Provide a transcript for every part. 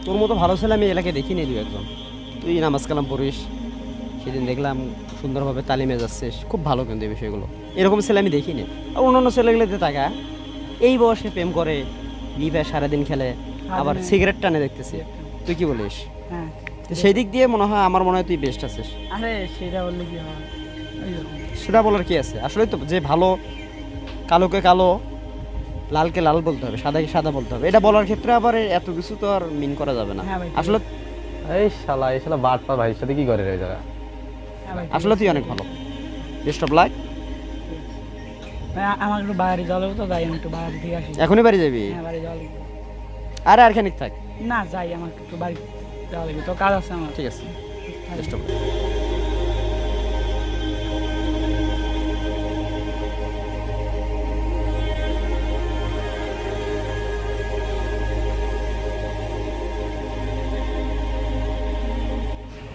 তোর মতো ভালো ছেলে আমি এলাকায় দেখিনি দু একজন। তুই নামাজ কালাম পড়িস, সেদিন দেখলাম সুন্দরভাবে তালিমে যাচ্ছিস, খুব ভালো কিন্তু এই বিষয়গুলো। এরকম ছেলে আমি দেখিনি। আর অন্যান্য ছেলেগুলোতে টাকা এই বয়সে প্রেম করে, বিয়ে সারাদিন খেলে, আবার সিগারেট টানে দেখতেছি। তুই কি বলিস? হ্যাঁ, তো সেই দিক দিয়ে মনে হয় আমার মনে হয় তুই বেস্ট আছিস। আরে সেটা বললে কি হয়? সেটা বলার কি আছে? আসলে তো যে ভালো, কালোকে কালো, লালকে লাল বলতে হবে, সাদাকে সাদা বলতে হবে, এটা বলার ক্ষেত্রে আবার এত কিছু তো আর মিন করা যাবে না। হ্যাঁ ভাই, আসলে এই শালা বাট পা ভাইয়ের সাথে কি করে রে যারা? হ্যাঁ ভাই, আসলে তুই অনেক ভালো। Best of luck. ভাই, আমাকে একটু বাইরে যাওয়া লাগবে, তো যাই আমি একটু বাইরে থেকে আসি। এখনই বাড়ি যাবি? হ্যাঁ, বাড়ি যাওয়া লাগবে। আরে আর খানিক থাক। না, যাই, আমাকে একটু বাড়ি যাওয়া লাগবে, তো কাজ আছে আমার। ঠিক আছে, বেস্ট অফ লাক।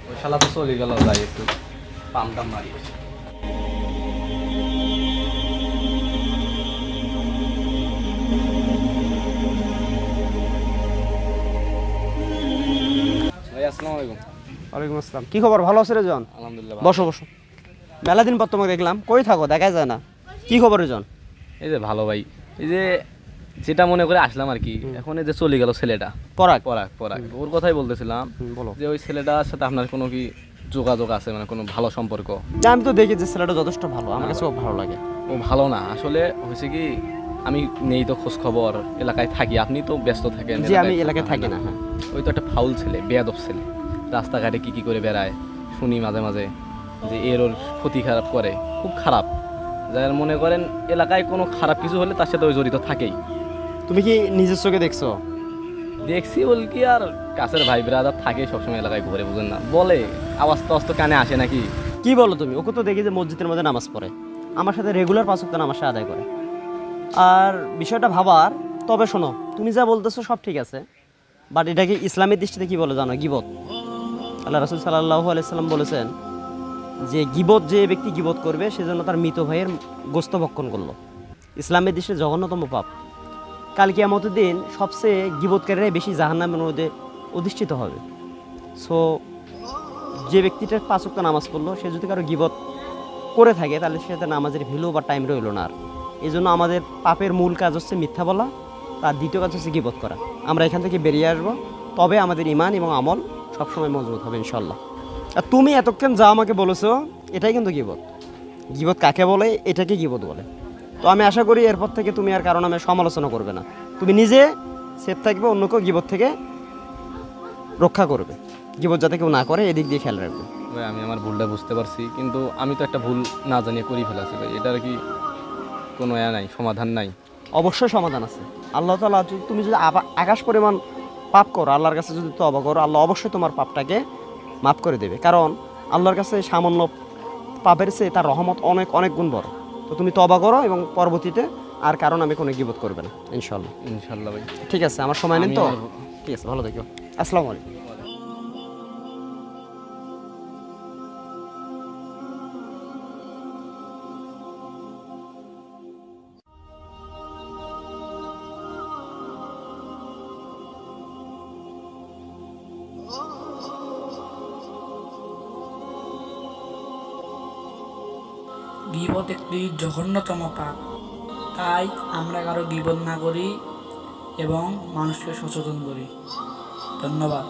ওই শালা তো চলে গেল, যাই একটু পাম টাম মারি। ভাই আসসালামু আলাইকুম। ওয়ালাইকুম আসসালাম। কি খবর? ভালো আছে রে জন? আলহামদুলিল্লাহ। বসো বসো। মেলা দিন পর তোমাকে দেখলাম, কই থাকো? দেখা যায় না। কি খবর রে জন? এই যে ভালো ভাই, এই যে যেটা মনে করে আসলাম আর কি, এখন এই যে চলে গেল ছেলেটা, পরাগ? পরাগ পরাগ, ওর কথাই বলতেছিলাম বলো। যে ওই ছেলেটার সাথে আপনার কোনো কি যোগাযোগ আছে, মানে কোনো ভালো সম্পর্ক? না, আমি তো দেখি যে ছেলেটা যথেষ্ট ভালো, আমার কাছে খুব ভালো লাগে। ও ভালো না আসলে, হয়েছে কি আমি নেই তো খোঁজ খবর, এলাকায় থাকি, আপনি তো ব্যস্ত থাকেন। জি, আমি এলাকায় থাকি না। হ্যাঁ, ওই তো একটা ফাউল ছেলে, বেয়াদব ছেলে, রাস্তাঘাটে কি কি করে বেড়ায় শুনি মাঝে মাঝে, যে এর ওর ক্ষতি খারাপ করে, খুব খারাপ। যার মনে করেন এলাকায় কোনো খারাপ কিছু হলে তার সাথে ওই জড়িত থাকেই। তুমি কি নিজের চোখে দেখছো? দেখছি বল কি, আর কাছের ভাই ব্রাদার থাকে সবসময় এলাকায় ঘুরে, বুঝেন না, বলে আওয়াজ তো কানে আসে নাকি। কি বলো তুমি? ওকে তো দেখি যে মসজিদের মধ্যে নামাজ পড়ে, আমার সাথে রেগুলার 5 ওয়াক্ত নামাজ আদায় করে। আর বিষয়টা ভাবার, তবে শোনো, তুমি যা বলতেছো সব ঠিক আছে, বাট এটাকে ইসলামের দৃষ্টিতে কি বলে জানো? গিবত। আল্লাহ রাসূল সাল্লাল্লাহু আলাইহি সাল্লাম বলেছেন যে গিবত, যে ব্যক্তি গিবত করবে সেজন্য তার মৃত ভাইয়ের গোস্ত ভক্ষণ করলো। ইসলামের দৃষ্টিতে জঘন্যতম পাপ। কাল কিয়ামতের দিন সবচেয়ে গিবতকারীরাই বেশি জাহান্নামের মধ্যে অধিষ্ঠিত হবে। সো যে ব্যক্তিটা 5 ওয়াক্ত নামাজ পড়লো, সে যদি কারো গিবত করে থাকে তাহলে সেটা নামাজের ভ্যালু বা টাইম রইল না আর। এই জন্য আমাদের পাপের মূল কাজ হচ্ছে মিথ্যা বলা, তার দ্বিতীয় কাজ হচ্ছে গিবত করা। আমরা এখান থেকে বেরিয়ে আসবো, তবে আমাদের ইমান এবং আমল সবসময় মজবুত হবে ইনশাল্লাহ। আর তুমি এতক্ষণ যা আমাকে বলেছো, এটাই কিন্তু গিবত। গিবত কাকে বলে? এটাকে গিবত বলে। তো আমি আশা করি এরপর থেকে তুমি আর কারো নামে সমালোচনা করবে না, তুমি নিজে সেফ থাকবে, অন্যকেও গিবত থেকে রক্ষা করবে, গিবত যাতে কেউ না করে এদিক দিয়ে খেয়াল রাখবে। ভাই আমি আমার ভুলটা বুঝতে পারছি, কিন্তু আমি তো একটা ভুল না জানিয়ে করি ফেলাছি ভাই, এটার কি কোনো নাই, সমাধান নাই? অবশ্যই সমাধান আছে। আল্লাহ তাআলা, তুমি যদি আকাশ পরিমাণ পাপ করো, আল্লাহর কাছে যদি তওবা করো, আল্লাহ অবশ্যই তোমার পাপটাকে মাফ করে দেবে। কারণ আল্লাহর কাছে সামান্য পাপের চেয়ে তার রহমত অনেক অনেক গুণ বড়। তো তুমি তওবা করো এবং পরবর্তীতে আর কারণ আমি কোনো গীবত করবে না ইনশাআল্লাহ। ইনশাআল্লাহ ভাই। ঠিক আছে, আমার সময় নেই তো। ঠিক আছে, ভালো থেকো। আসসালামু আলাইকুম। গীবত একটি জঘন্যতম পাপ, তাই আমরা কারো গীবত না করি এবং মানুষকে সচেতন করি। ধন্যবাদ।